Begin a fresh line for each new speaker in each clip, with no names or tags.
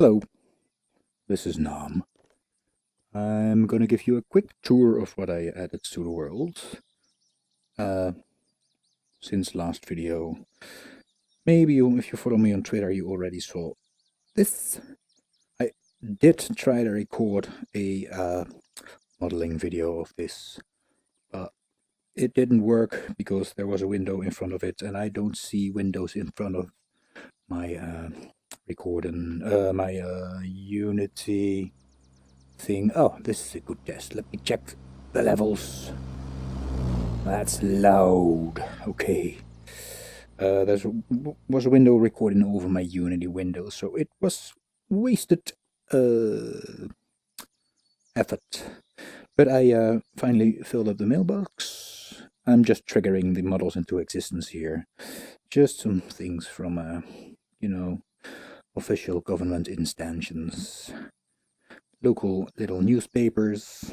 Hello, this is Nam. I'm gonna give you a quick tour of what I added to the world uh, since last video. Maybe if you follow me on Twitter, you already saw this. I did try to record a modeling video of this, but it didn't work because there was a window in front of it, and I don't see windows in front of my recording, my Unity thing. Oh, this is a good test. Let me check the levels. That's loud. Okay. There was a window recording over my Unity window, so it was wasted effort. But I finally filled up the mailbox. I'm just triggering the models into existence here. Just some things from, official government instances, local little newspapers,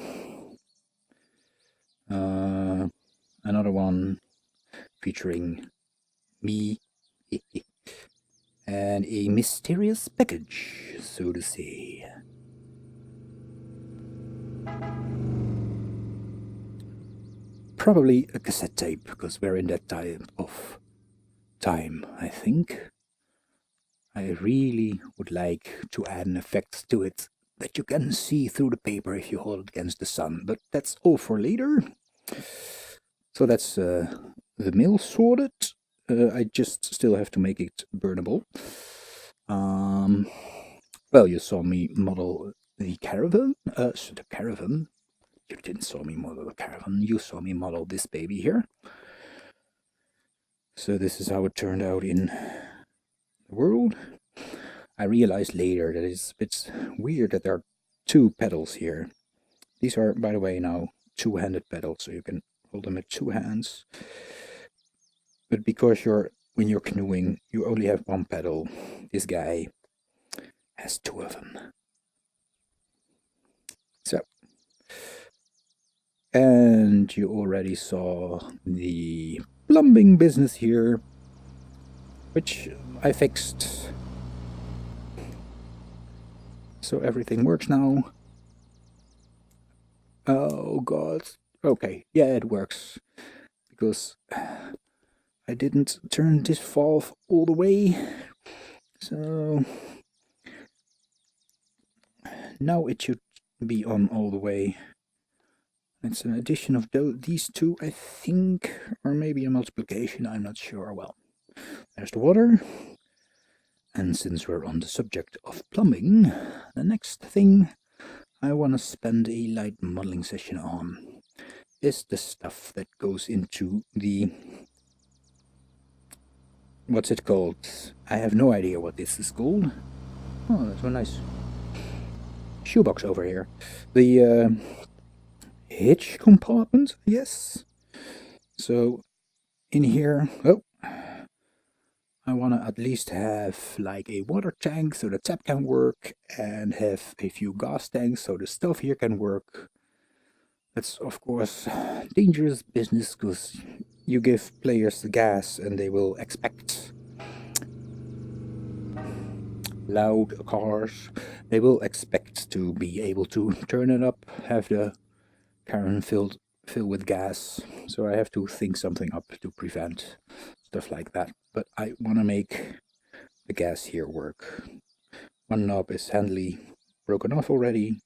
another one featuring me, and a mysterious package, so to say. Probably a cassette tape, because we're in that time of time, I think. I really would like to add an effect to it that you can see through the paper if you hold it against the sun, but that's all for later. So that's the mail sorted. I just still have to make it burnable. Well, you saw me model the caravan. The caravan. You didn't saw me model the caravan. You saw me model this baby here. So this is how it turned out in the world. I realized later that it's weird that there are two pedals here. These are, by the way, now two-handed pedals, so you can hold them with two hands. But because when you're canoeing, you only have one pedal. This guy has two of them. So, and you already saw the plumbing business here, which I fixed. So everything works now. Oh god. Okay, yeah, it works. Because I didn't turn this valve all the way. So now it should be on all the way. It's an addition of these two, I think, or maybe a multiplication, I'm not sure. Well, there's the water. And since we're on the subject of plumbing, the next thing I want to spend a light modeling session on is the stuff that goes into the... What's it called? I have no idea what this is called. Oh, that's a nice shoebox over here. The hitch compartment, yes. So in here, I want to at least have like a water tank so the tap can work, and have a few gas tanks so the stuff here can work. That's of course dangerous business, because you give players the gas and they will expect loud cars. They will expect to be able to turn it up, have the caravan fill with gas. So I have to think something up to prevent stuff like that. But I want to make the gas here work. One knob is handily broken off already,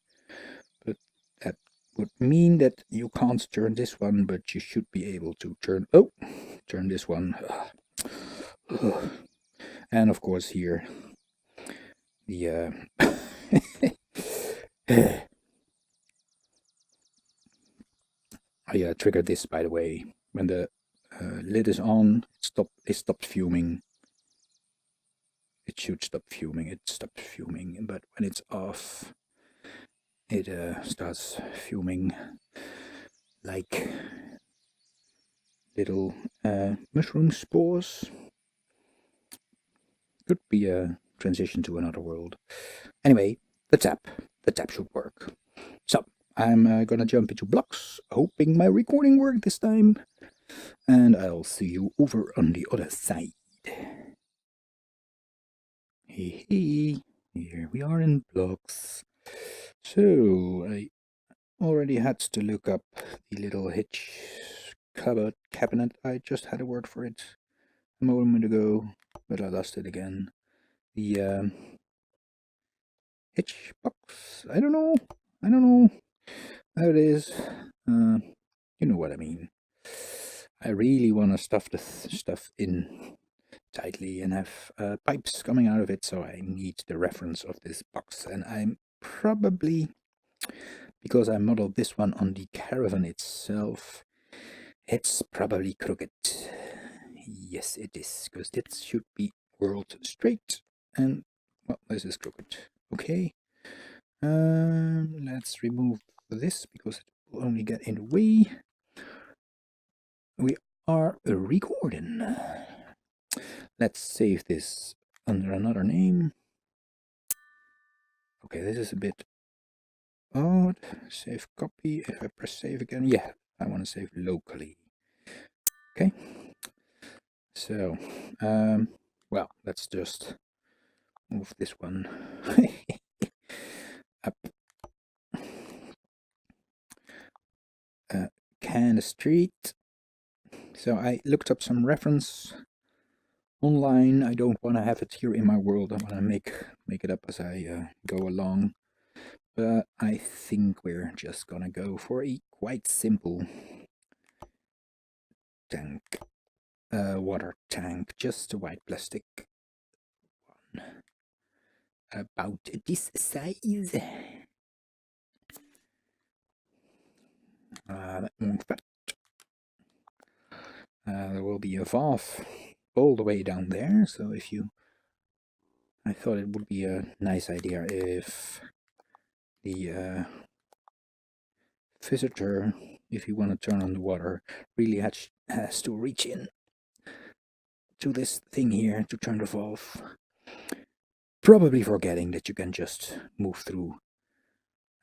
but that would mean that you can't turn this one, but you should be able to turn this one. And of course here the I triggered this, by the way. When the lid is on, it stopped fuming. It should stop fuming. It stopped fuming, but when it's off, it starts fuming like little mushroom spores. Could be a transition to another world. Anyway, the tap should work. So I'm gonna jump into blocks, hoping my recording worked this time, and I'll see you over on the other side. Hey, Here we are in blocks. So I already had to look up the little hitch cupboard cabinet. I just had a word for it a moment ago, but I lost it again. The hitch box. I don't know how it is. You know what I mean. I really want to stuff the stuff in tightly and have pipes coming out of it, so I need the reference of this box. And I'm probably, because I modeled this one on the caravan itself, it's probably crooked. Yes, it is, because it should be world straight, and well, this is crooked. Okay, let's remove this because it will only get in the way. We are recording. Let's save this under another name. Okay, this is a bit odd. Save copy. If I press save again, yeah, I want to save locally. Okay. So, well, let's just move this one up. Can Street. So I looked up some reference online. I don't want to have it here in my world. I want to make it up as I go along. But I think we're just gonna go for a quite simple tank, water tank, just a white plastic one, about this size. That won't fit. There will be a valve all the way down there, so if you, I thought it would be a nice idea if the visitor, if you want to turn on the water, really has to reach in to this thing here to turn the valve. Probably forgetting that you can just move through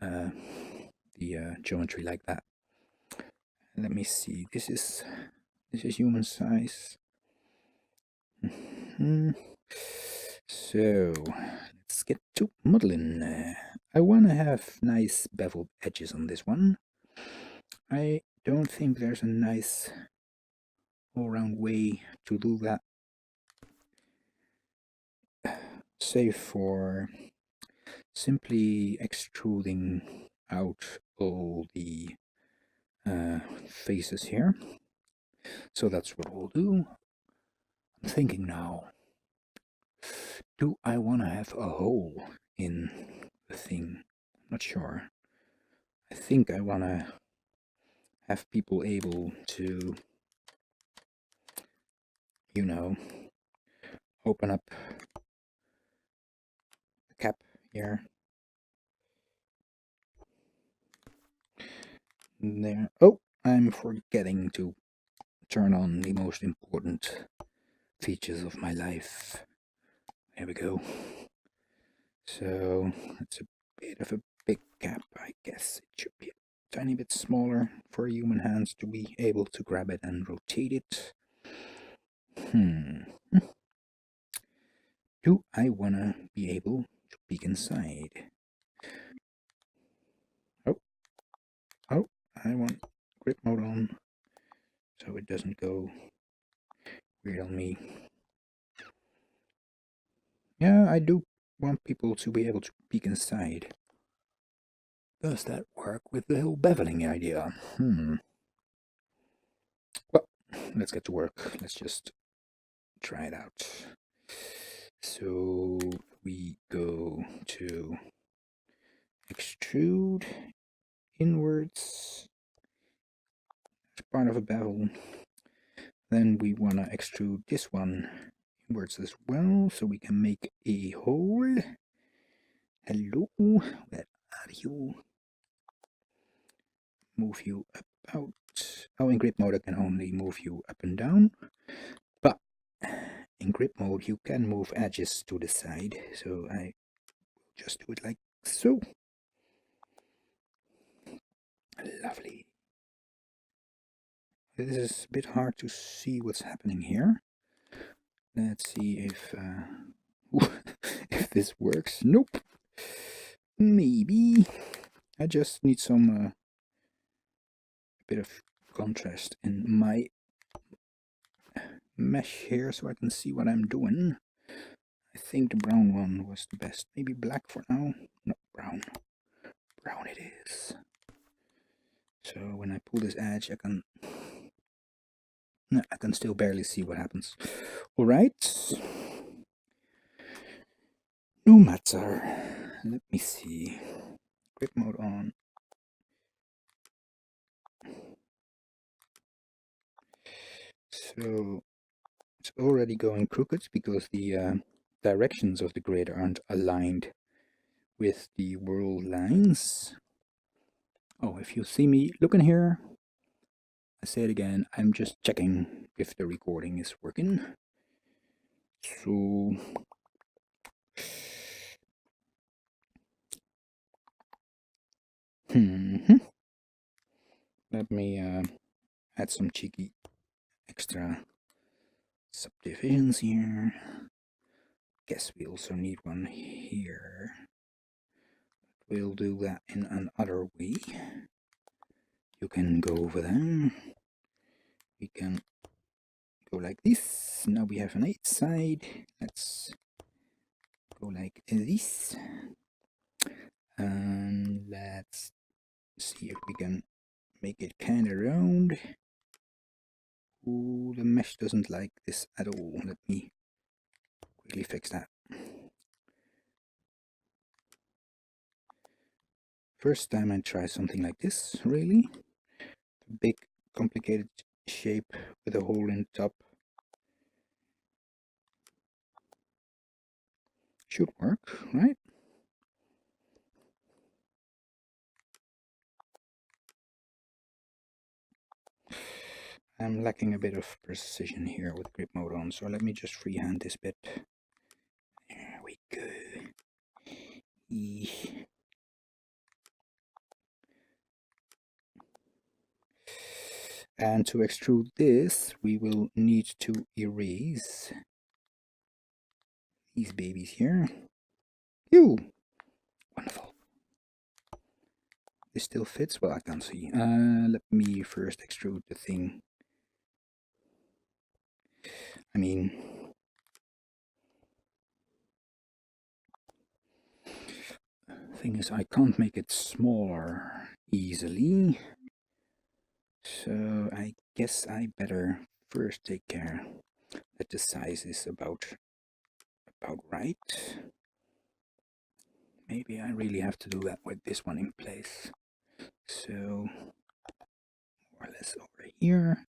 the geometry like that. Let me see. This is human size. So let's get to modeling. I want to have nice beveled edges on this one. I don't think there's a nice all-round way to do that, save for simply extruding out all the faces here. So that's what we'll do. I'm thinking now, do I want to have a hole in the thing? I'm not sure. I think I want to have people able to, you know, open up the cap here. There. Oh, I'm forgetting to turn on the most important features of my life. There we go. So it's a bit of a big cap, I guess. It should be a tiny bit smaller for human hands to be able to grab it and rotate it. Do I wanna be able to peek inside? Oh, I want grip mode on so it doesn't go weird on me. Yeah, I do want people to be able to peek inside. Does that work with the whole beveling idea? Well, let's get to work. Let's just try it out. So we go to extrude inwards as part of a bevel. Then we want to extrude this one inwards as well, so we can make a hole. Hello, where are you? Move you about. Oh, in grip mode I can only move you up and down, but in grip mode you can move edges to the side, so I just do it like so. Lovely. This is a bit hard to see what's happening here. Let's see if if this works. Nope. Maybe. I just need some bit of contrast in my mesh here so I can see what I'm doing. I think the brown one was the best. Maybe black for now. No, brown. Brown it is. So when I pull this edge, I can still barely see what happens. All right. No matter. Let me see. Grip mode on. So it's already going crooked because the directions of the grid aren't aligned with the world lines. Oh, if you see me looking here, I say it again, I'm just checking if the recording is working. So let me add some cheeky extra subdivisions here. Guess we also need one here. We'll do that in another way. You can go over there. We can go like this. Now we have an 8 side. Let's go like this. And let's see if we can make it kind of round. Ooh, the mesh doesn't like this at all. Let me quickly fix that. First time I try something like this, really. A big, complicated shape with a hole in the top. Should work, right? I'm lacking a bit of precision here with grip mode on, so let me just freehand this bit. There we go. And to extrude this, we will need to erase these babies here. Ew! Wonderful. This still fits? Well, I can't see. Let me first extrude the thing. I mean, thing is, I can't make it smaller easily. So I guess I better first take care that the size is about right. Maybe I really have to do that with this one in place. So more or less over here.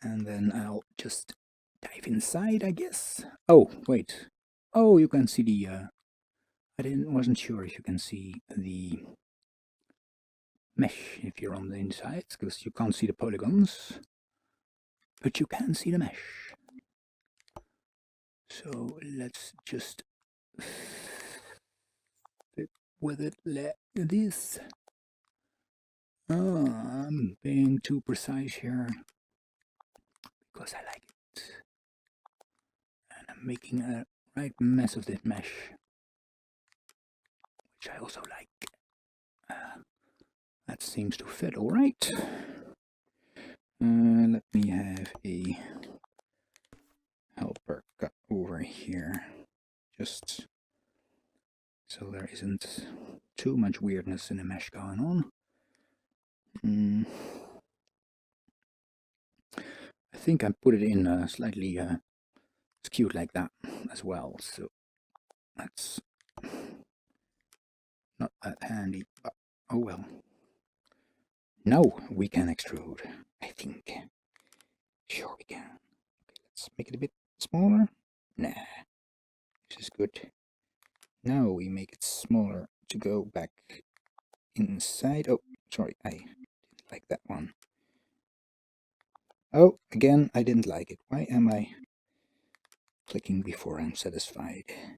And then I'll just dive inside, I guess. Oh, wait. Oh, you can see the wasn't sure if you can see the mesh if you're on the inside, because you can't see the polygons, but you can see the mesh. So let's just fit with it like this. Oh, I'm being too precise here because I like it, and I'm making a right mess of this mesh, which I also like. That seems to fit all right. Let me have a helper cut over here, just so there isn't too much weirdness in the mesh going on. I think I put it in slightly skewed like that as well, so that's not that handy, but oh well. Now we can extrude, I think. Sure we can. Okay, let's make it a bit smaller. Nah, this is good. Now we make it smaller to go back inside. Oh, sorry, I didn't like that one. Oh, again, I didn't like it. Why am I clicking before I'm satisfied? I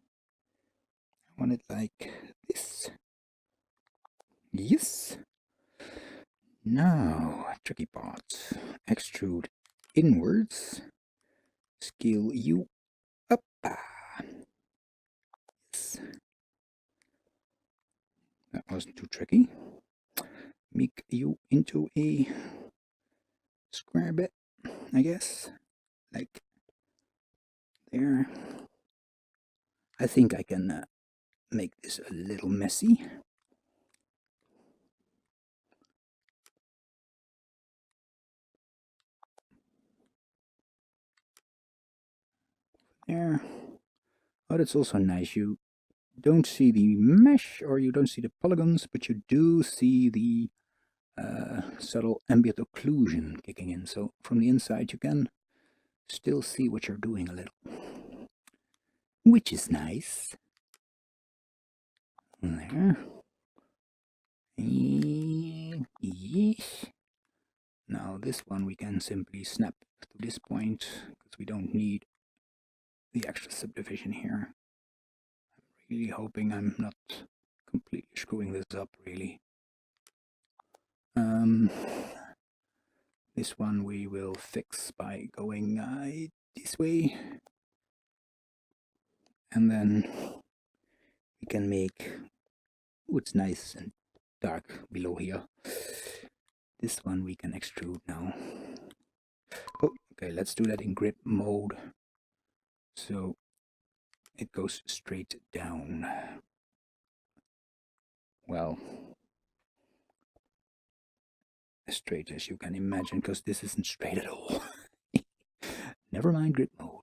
want it like this. Yes. Now, tricky part. Extrude inwards. Scale you up. this. That wasn't too tricky. Make you into a square bit, I guess. Like there. I think I can make this a little messy. There. Oh, that's also nice. You don't see the mesh or you don't see the polygons, but you do see the subtle ambient occlusion kicking in. So from the inside you can still see what you're doing a little, which is nice. There. Yes. Now this one we can simply snap to this point because we don't need the extra subdivision here. I'm really hoping I'm not completely screwing this up, really. This one we will fix by going this way, and then we can make, oh, it's nice and dark below here. This one we can extrude now. Oh, okay, let's do that in grip mode, so it goes straight down. Well, as straight as you can imagine, because this isn't straight at all. Never mind grip mode.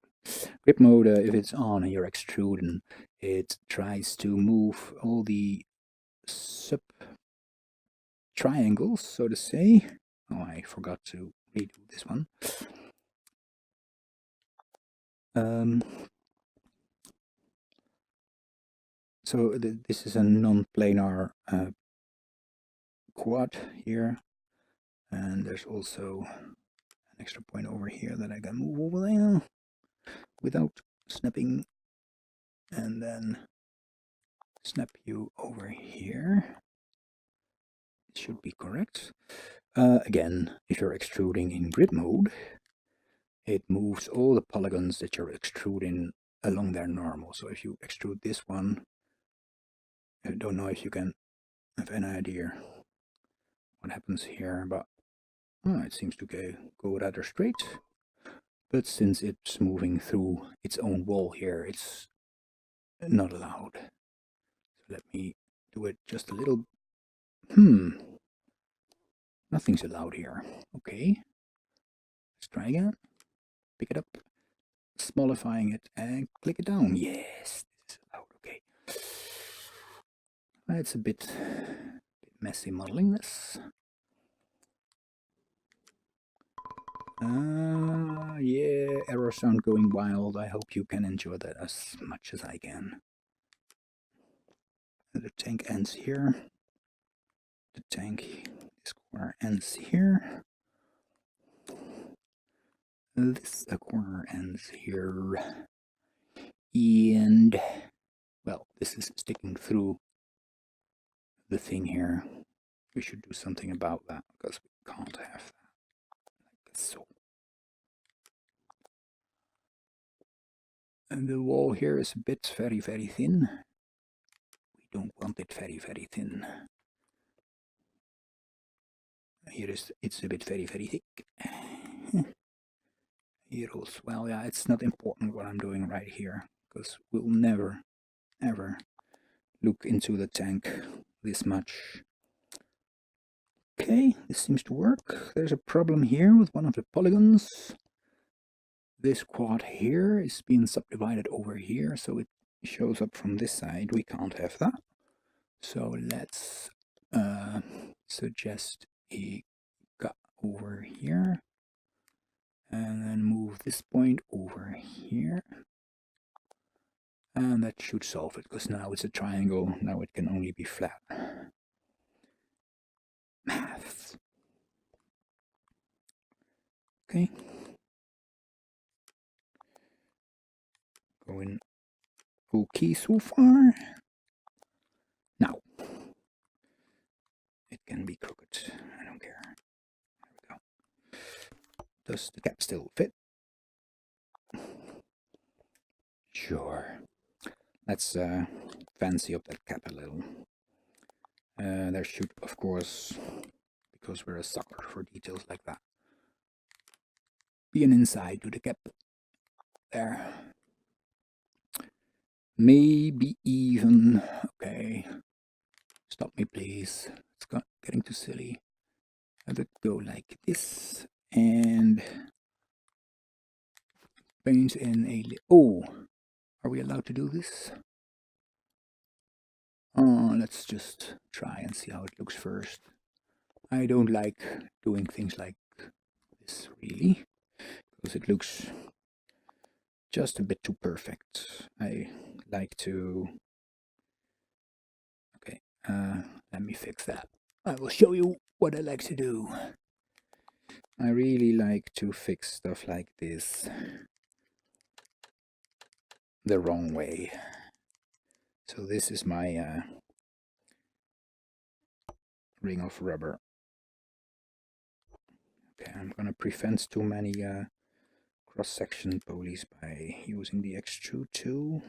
Grip mode, if it's on and you're extruding, it tries to move all the sub triangles, so to say. Oh, I forgot to redo this one. So this is a non-planar quad here, and there's also an extra point over here that I can move over there without snapping, and then snap you over here. It should be correct. Again, if you're extruding in grid mode, it moves all the polygons that you're extruding along their normal. So if you extrude this one, I don't know if you can have any idea what happens here, but it seems to go rather straight. But since it's moving through its own wall here, it's not allowed. So let me do it just a little. Nothing's allowed here. Okay. Let's try again. Pick it up, smallifying it, and click it down. Yes, this is allowed. Okay. It's a bit messy modeling this. Yeah, error sound going wild. I hope you can enjoy that as much as I can. The tank ends here. The tank corner ends here. This corner ends here. And, well, this is sticking through the thing here. We should do something about that because we can't have that like so. And the wall here is a bit very, very thin. We don't want it very, very thin. Here it's a bit very, very thick. Here also, well, yeah, it's not important what I'm doing right here because we'll never, ever look into the tank this much. Okay, this seems to work. There's a problem here with one of the polygons. This quad here is being subdivided over here, so it shows up from this side. We can't have that. So let's suggest a cut over here, and then move this point over here. And that should solve it, because now it's a triangle. Now it can only be flat. Math. Okay. Going okay so far. Now, it can be crooked. I don't care. There we go. Does the cap still fit? Sure. Let's fancy up that cap a little. There should, of course, because we're a sucker for details like that, be an inside to the cap. There. Maybe even, okay, stop me please, it's getting too silly. I would go like this, and paint in a, oh, are we allowed to do this? Let's just try and see how it looks first. I don't like doing things like this, really, because it looks just a bit too perfect. I like to... Okay, let me fix that. I will show you what I like to do. I really like to fix stuff like this the wrong way. So this is my ring of rubber. Okay, I'm gonna prevent too many cross-section polis by using the extrude tool.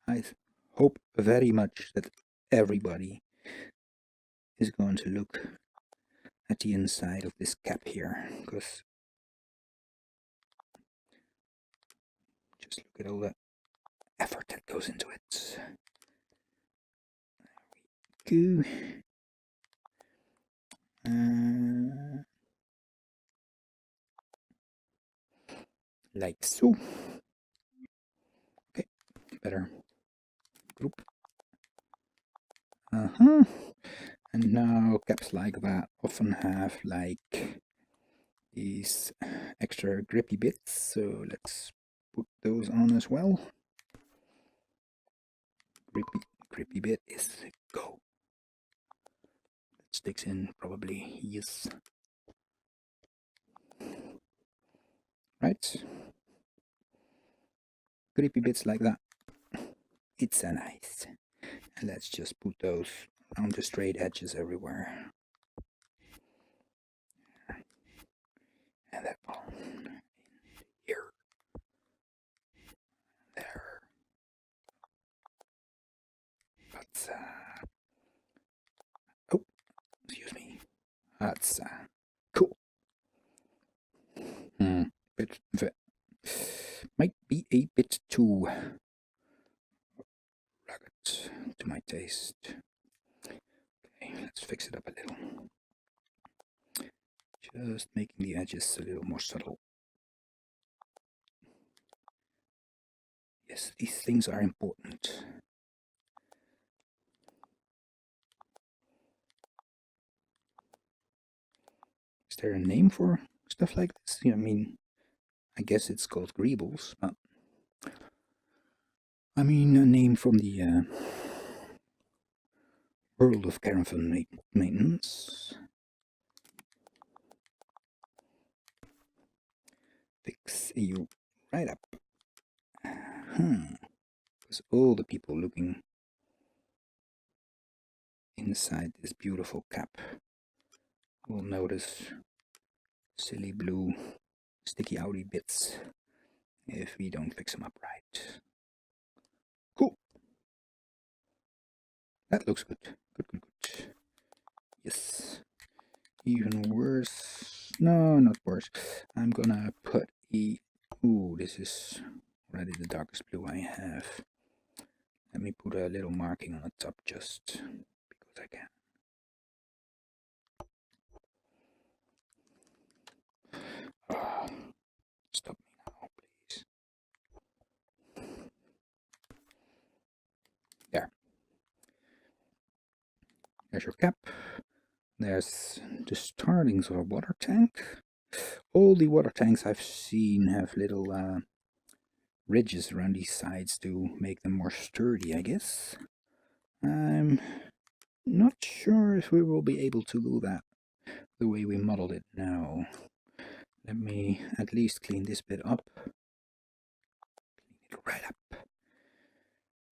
I hope very much that everybody is going to look at the inside of this cap here, because just look at all the effort that goes into it. There we go. Like so. Okay, better group. And now caps like that often have like these extra grippy bits, so let's put those on as well. Grippy bit is go. That sticks in probably, yes. Right? Grippy bits like that. It's a nice. And let's just put those on the straight edges everywhere. And that one here. There. That's oh, excuse me. That's cool. Bit might be a bit too rugged to my taste. Okay, let's fix it up a little. Just making the edges a little more subtle. Yes, these things are important. Is there a name for stuff like this? I mean, I guess it's called greebles, but I mean a name from the world of caravan maintenance. Fix you right up. Because all the people looking inside this beautiful cap will notice silly blue sticky outy bits if we don't fix them up right. Cool. That looks good. Good. Yes. Even worse. No, not worse. I'm gonna put a... Ooh, this is already the darkest blue I have. Let me put a little marking on the top just because I can. Stop me now, please. There. There's your cap. There's the startings of a water tank. All the water tanks I've seen have little ridges around these sides to make them more sturdy, I guess. I'm not sure if we will be able to do that the way we modeled it now. Let me at least clean this bit up. Clean it right up.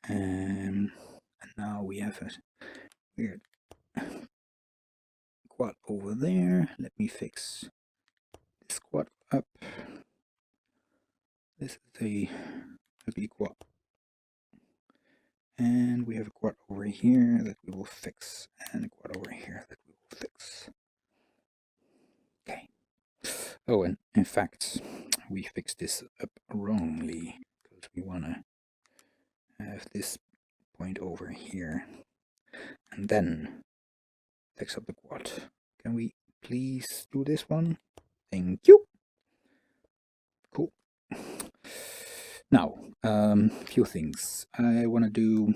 And now we have a weird quad over there. Let me fix this quad up. This is a ugly quad. And we have a quad over here that we will fix, and a quad over here that we will fix. Okay. Oh, and in fact, we fixed this up wrongly, because we want to have this point over here, and then fix up the quad. Can we please do this one? Thank you. Cool. Now, a few things. I want to do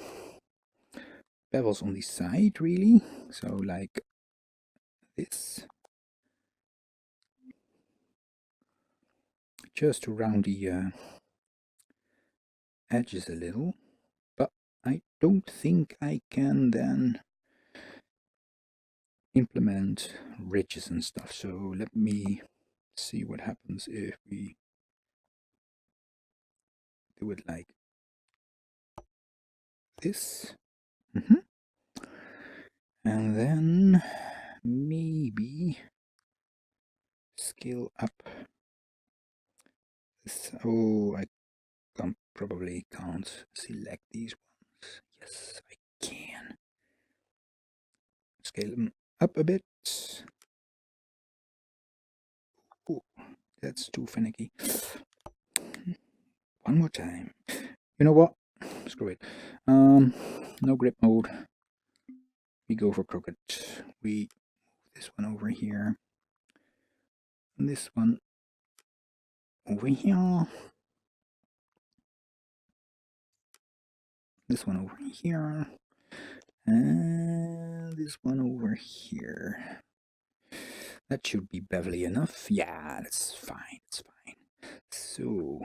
bevels on the side, really. So, like this. Just to round the edges a little. But I don't think I can then implement ridges and stuff. So, let me see what happens if we do it like this. And then maybe scale up this. Oh, I probably can't select these ones. Yes, I can. Scale them up a bit. Oh, that's too finicky. One more time. You know what? Screw it. No grip mode. We go for crooked. We move this one over here. And this one over here. This one over here. And this one over here. That should be bevelly enough. Yeah, that's fine. It's fine. So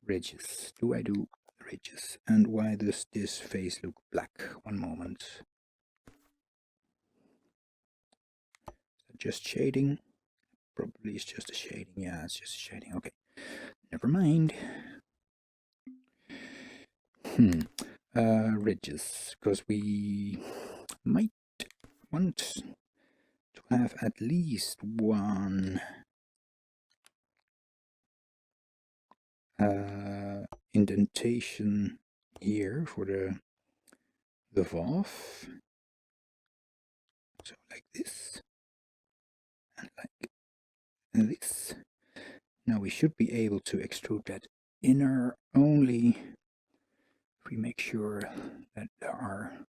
ridges. Do I do ridges? And why does this face look black? One moment. Just shading? Probably it's just a shading. Yeah, it's just a shading. Okay. Never mind. Ridges. Because we might want to have at least one indentation here for the valve. So like this. And like this. Now we should be able to extrude that inner only if we make sure that there are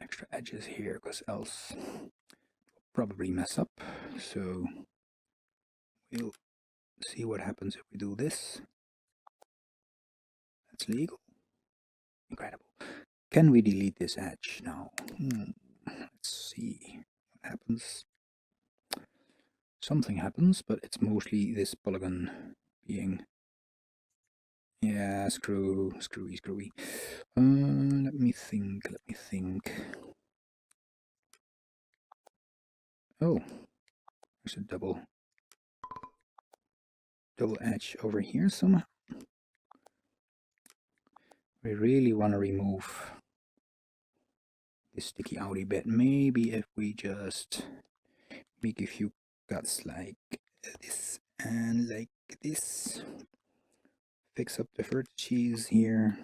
extra edges here, because else we'll probably mess up. So we'll see what happens if we do this. That's legal. Incredible. Can we delete this edge now? Let's see what happens. Something happens, but it's mostly this polygon being, yeah, screwy. Let me think. Oh, there's a double edge over here somehow. We really want to remove this sticky outy bit. Maybe if we just make a few cuts like this and like this. Fix up the vertices here.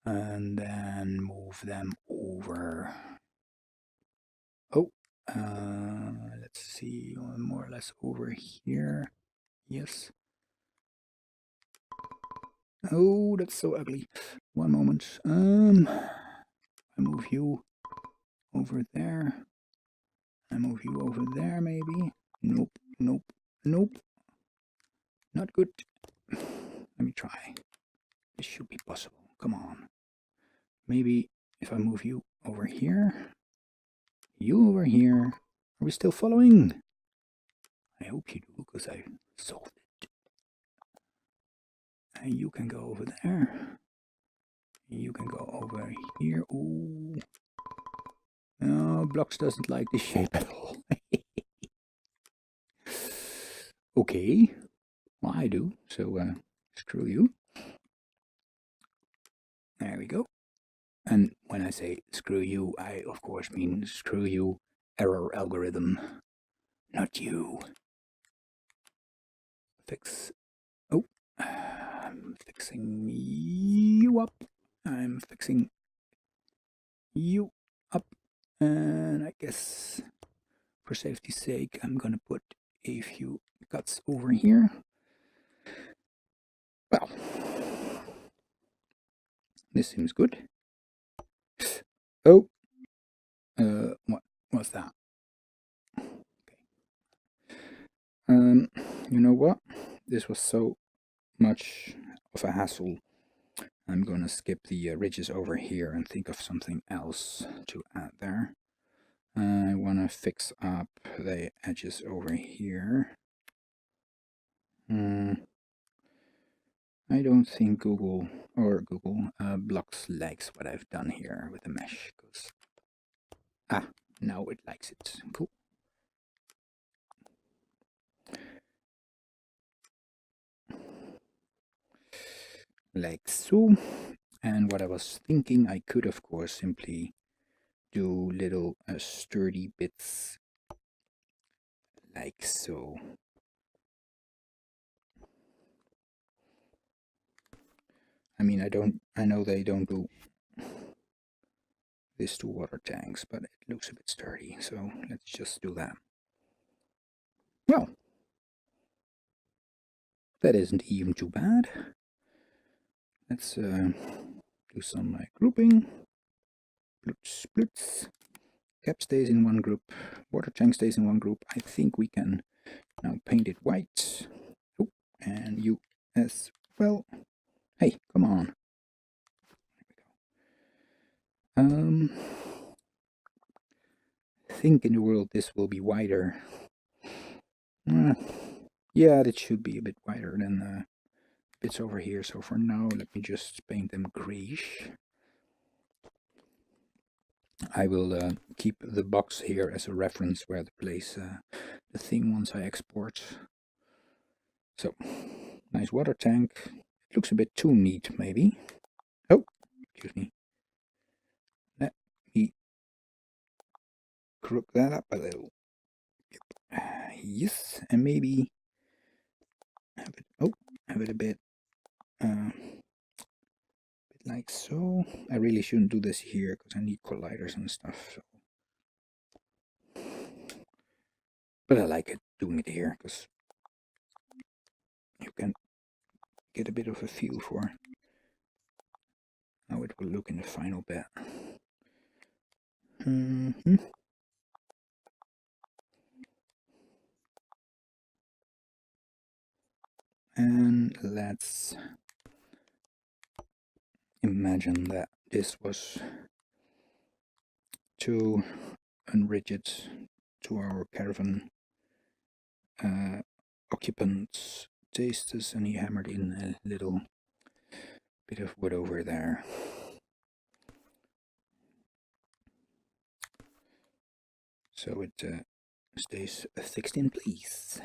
And then move them over. Oh, let's see, more or less over here. Yes. Oh, that's so ugly. One moment. I move you over there. I move you over there, maybe. Nope. Not good. Let me try. This should be possible. Come on. Maybe if I move you over here. You over here. Are we still following? I hope you do, because I solved it. And you can go over there. You can go over here. Ooh. No, Blocks doesn't like this shape at all. Okay. Well, I do. So, screw you. There we go. And when I say screw you, I of course mean screw you error algorithm. Not you. Fix. Oh, I'm fixing you up. I'm fixing you up. And I guess for safety's sake, I'm gonna put a few cuts over here. Well, this seems good. Oh, what was that? Okay. You know what? This was so much of a hassle. I'm gonna skip the ridges over here and think of something else to add there. I wanna fix up the edges over here. I don't think Google Blocks likes what I've done here with the mesh. Now it likes it. Cool. Like so. And what I was thinking, I could of course simply do little sturdy bits like so. I mean, I know they don't do this to water tanks, but it looks a bit sturdy, so let's just do that. Well, that isn't even too bad. Let's do some grouping. Splits, splits. Cap stays in one group, water tank stays in one group. I think we can now paint it white. Oh, and you as well. Hey, come on. There we go. I think in the world this will be wider. Yeah, that should be a bit wider than bits over here. So for now, let me just paint them grayish. I will keep the box here as a reference where to place the thing once I export. So, nice water tank. It looks a bit too neat, maybe. Oh, excuse me. Let me crook that up a little. Yes, and maybe have it a bit like so. I really shouldn't do this here because I need colliders and stuff. So. But I like it doing it here because you can get a bit of a feel for how it will look in the final bit. And let's imagine that this was too unrigid to our caravan occupant's tastes, and he hammered in a little bit of wood over there. So it stays fixed in place.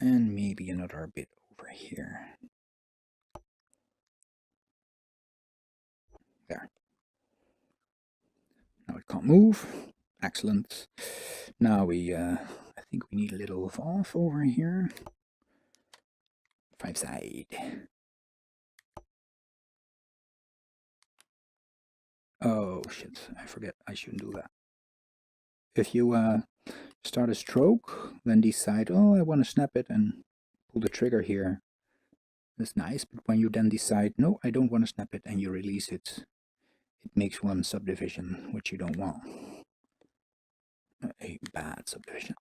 And maybe another bit over here. There. Now it can't move. Excellent. Now I think we need a little off over here. 5 side. Oh shit, I forget, I shouldn't do that. If you start a stroke, then decide, oh, I want to snap it and pull the trigger here. That's nice, but when you then decide, no, I don't want to snap it, and you release it, it makes one subdivision, which you don't want. A bad subdivision.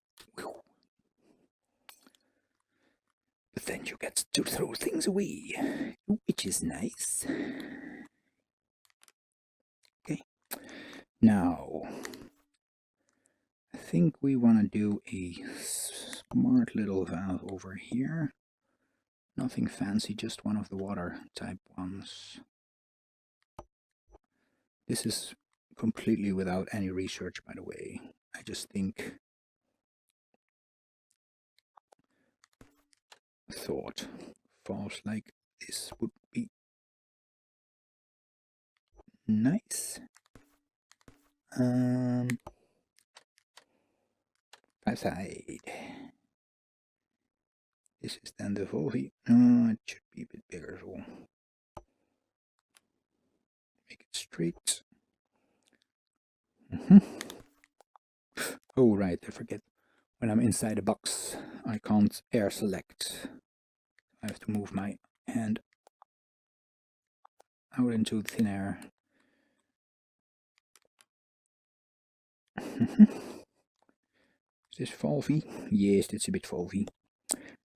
But then you get to throw things away, which is nice. Okay, now I think we want to do a smart little valve over here. Nothing fancy, just one of the water type ones. This is completely without any research, by the way. I just thought valves like this would be nice. side. This is then the Volvi. No, it should be a bit bigger, so make it straight. Oh, right, I forget. When I'm inside a box, I can't air select. I have to move my hand out into thin air. Is this Volvi? Yes, it's a bit Volvi.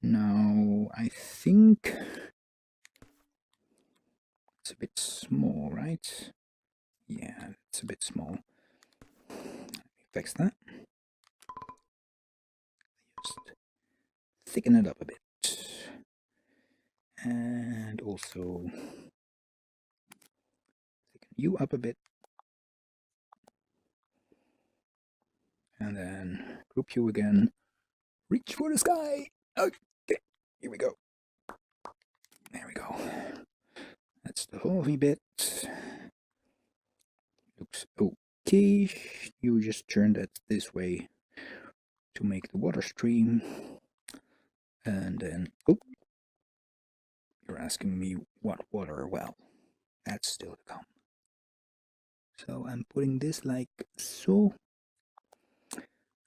Now, I think it's a bit small, right? Yeah, it's a bit small. Let me fix that. Just thicken it up a bit. And also thicken you up a bit. And then group you again. Reach for the sky. Okay, here we go. There we go. That's the Volvi bit. Looks okay. You just turn that this way to make the water stream. And then, oh, you're asking me what water? Well, that's still to come. So I'm putting this like so.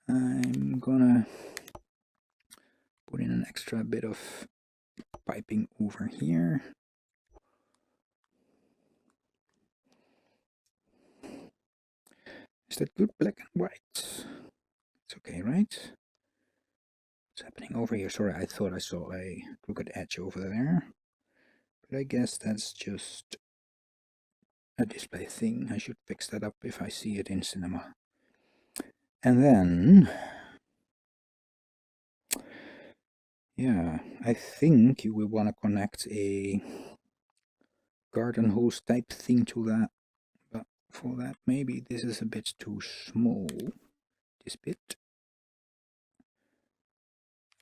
I'm gonna put in an extra bit of piping over here. Is that good? Black and white. It's okay, right? What's happening over here? Sorry, I thought I saw a crooked edge over there. But I guess that's just a display thing. I should fix that up if I see it in cinema. And then, yeah, I think you will want to connect a garden hose type thing to that. But for that, maybe this is a bit too small, this bit.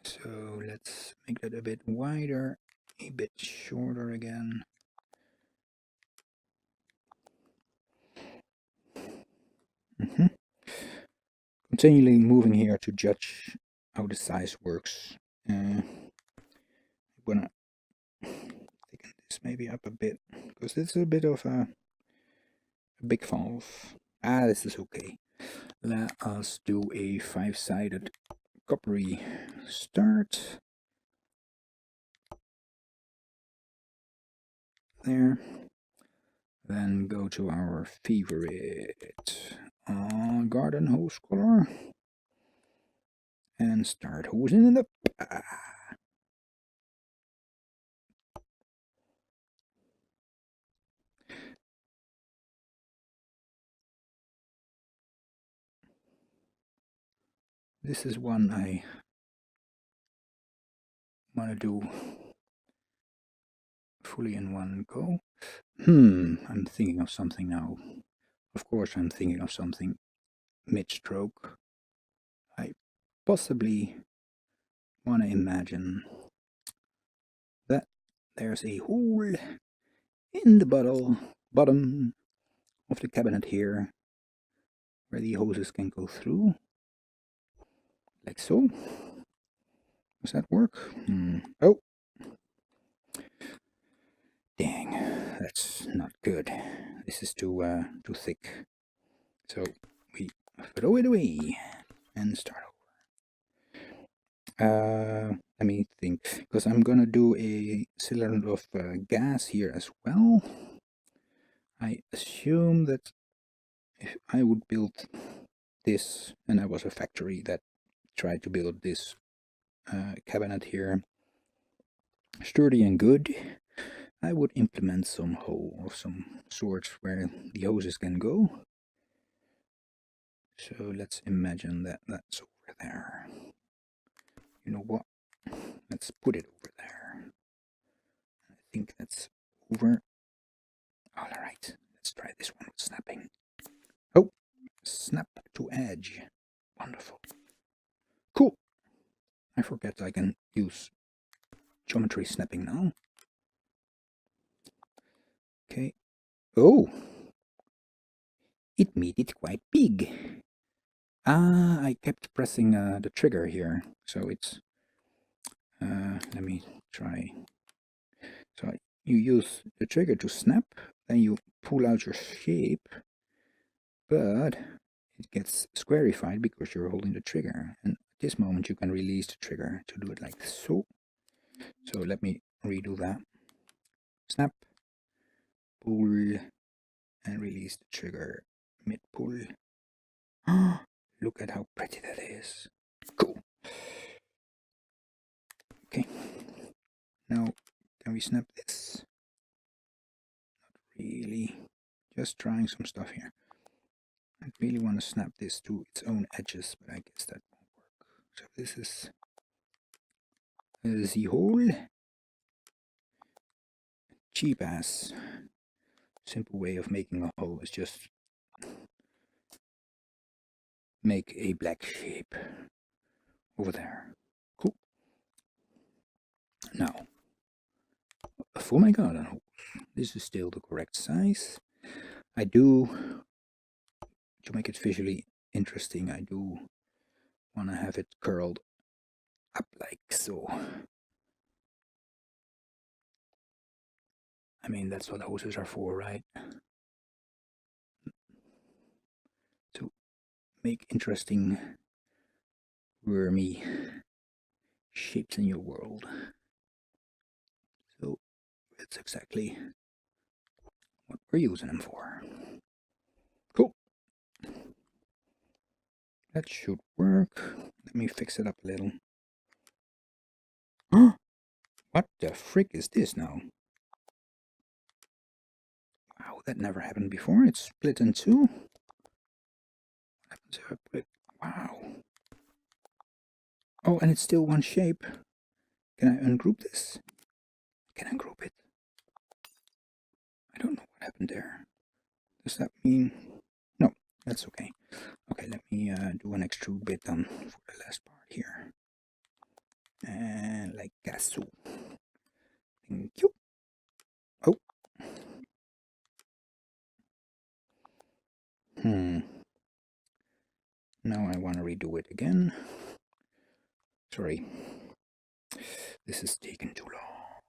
So let's make that a bit wider, a bit shorter again. Continually moving here to judge how the size works. I'm gonna thicken this maybe up a bit, because this is a bit of a big valve. This is okay. Let us do a 5-sided coppery start. There. Then go to our favorite garden hose color and start hosing it up. This is one I want to do fully in one go. I'm thinking of something now. Of course, I'm thinking of something mid-stroke. I possibly want to imagine that there's a hole in the bottom of the cabinet here where the hoses can go through, like so. Does that work? Oh, dang, that's not good. This is too thick. So we throw it away and start over. Let me think, because I'm gonna do a cylinder of gas here as well. I assume that if I would build this, and I was a factory that tried to build this cabinet here sturdy and good, I would implement some hole of some sort where the hoses can go. So let's imagine that that's over there. You know what? Let's put it over there. I think that's over. Alright, let's try this one with snapping. Oh, snap to edge. Wonderful. Cool. I forget I can use geometry snapping now. Okay. Oh, it made it quite big. I kept pressing the trigger here, so it's let me try. So you use the trigger to snap, then you pull out your shape, but it gets squarified because you're holding the trigger, and at this moment you can release the trigger to do it like so. So let me redo that. Snap, pull, and release the trigger mid pull. Look at how pretty that is. Cool. Okay. Now, can we snap this? Not really. Just trying some stuff here. I really want to snap this to its own edges, but I guess that won't work. So this is the hole. Cheap ass. Simple way of making a hole is just make a black shape over there. Cool. Now, for my garden hose, this is still the correct size. I do, to make it visually interesting, I do want to have it curled up like so. I mean, that's what hoses are for, right? To make interesting wormy shapes in your world. So that's exactly what we're using them for. Cool. That should work. Let me fix it up a little. What the frick is this now? Wow, that never happened before. It's split in two. What happens if I put it? Wow. Oh, and it's still one shape. Can I ungroup this? Can I ungroup it? I don't know what happened there. Does that mean... No, that's okay. Okay, let me do an extrude bit for the last part here. And like so. Thank you. Oh. Now I want to redo it again. Sorry. This is taking too long.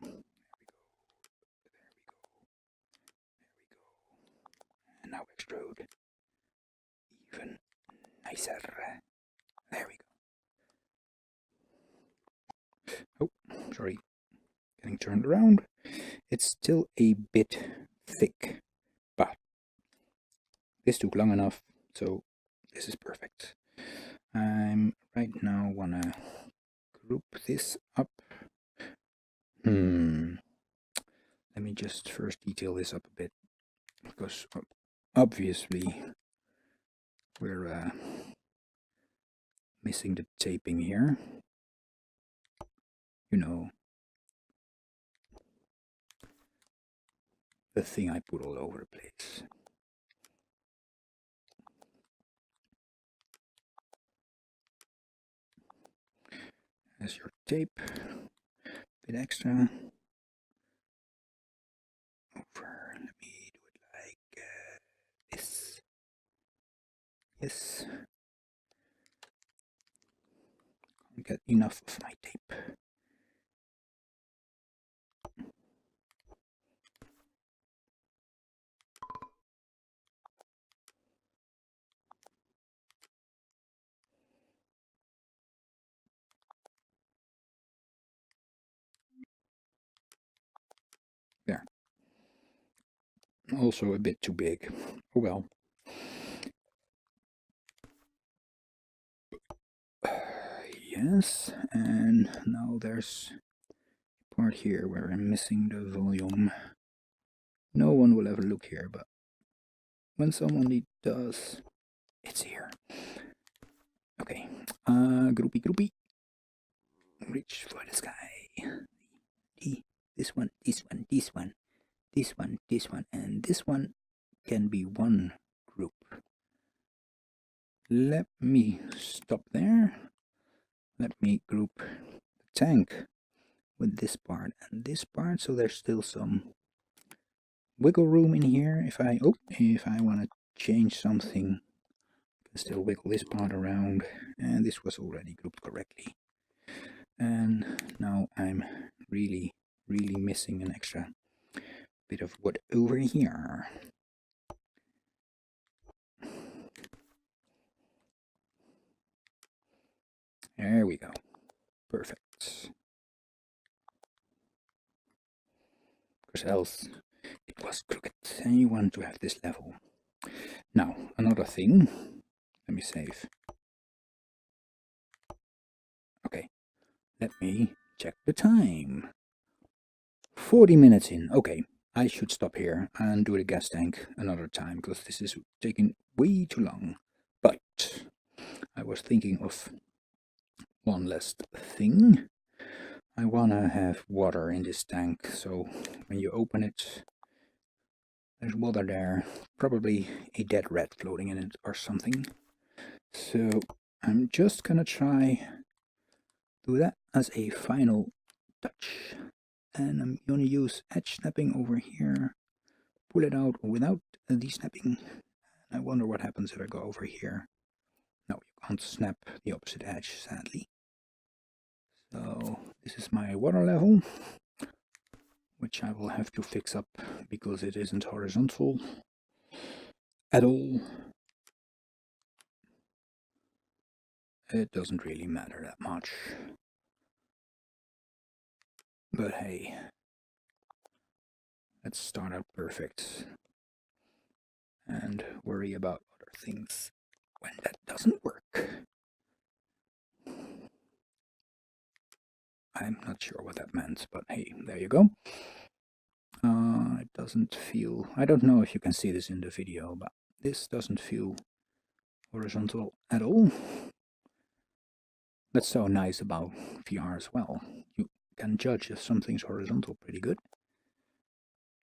There we go. And now extrude. Even nicer. There we go. Oh, sorry. Getting turned around. It's still a bit thick, but this took long enough, so this is perfect. I'm right now wanna group this up. Let me just first detail this up a bit, because obviously we're missing the taping here. You know, the thing I put all over the place. There's your tape, bit extra. Over, let me do it like this. Yes. Can't get enough of my tape. There. Also a bit too big. Oh well. Yes, and now there's a part here where I'm missing the volume. No one will ever look here, but when someone does, it's here. Okay, groupie groupie. Reach for the sky. This one, this one, this one, this one, this one, and this one can be one group. Let me stop there. Let me group the tank with this part and this part, so there's still some wiggle room in here if I want to change something. Still wiggle this part around, and this was already grouped correctly. And now I'm really missing an extra bit of wood over here. There we go. Perfect. Because else it was crooked, and you want to have this level. Now, another thing. Let me save. Okay, let me check the time. 40 minutes in. Okay, I should stop here and do the gas tank another time, because this is taking way too long. But I was thinking of one last thing. I wanna have water in this tank, so when you open it, there's water there, probably a dead rat floating in it or something. So I'm just gonna try do that as a final touch, and I'm gonna use edge snapping over here, pull it out without de-snapping. I wonder what happens if I go over here. No, you can't snap the opposite edge, sadly. So this is my water level, which I will have to fix up because it isn't horizontal at all. It doesn't really matter that much. But hey, let's start out perfect and worry about other things when that doesn't work. I'm not sure what that meant, but hey, there you go. It doesn't feel, I don't know if you can see this in the video, but this doesn't feel horizontal at all. That's so nice about VR as well. You can judge if something's horizontal pretty good,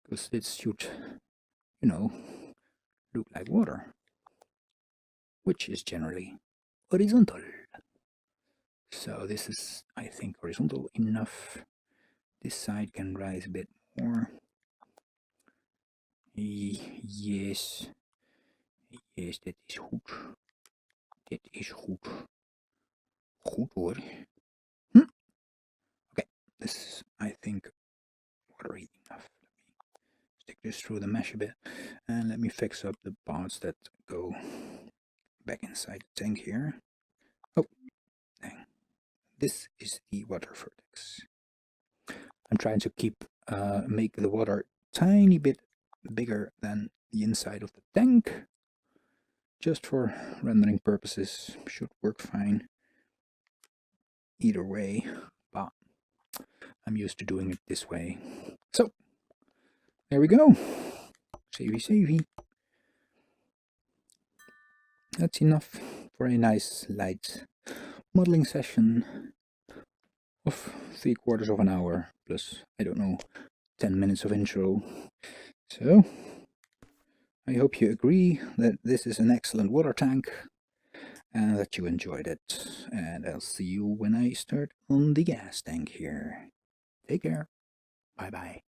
because it should, you know, look like water, which is generally horizontal. So this is, I think, horizontal enough. This side can rise a bit more. Yes, yes, dat is goed. Dit is goed. Goed hoor. Okay, this is, I think, watery enough. Let me stick this through the mesh a bit, and let me fix up the parts that go back inside the tank here. Oh, dang. This is the water vertex. I'm trying to make the water tiny bit bigger than the inside of the tank, just for rendering purposes. Should work fine either way, but I'm used to doing it this way. So there we go. Savey. That's enough for a nice light modeling session of 3/4 of an hour plus, I don't know, 10 minutes of intro. So I hope you agree that this is an excellent water tank and that you enjoyed it. And I'll see you when I start on the gas tank here. Take care. Bye bye.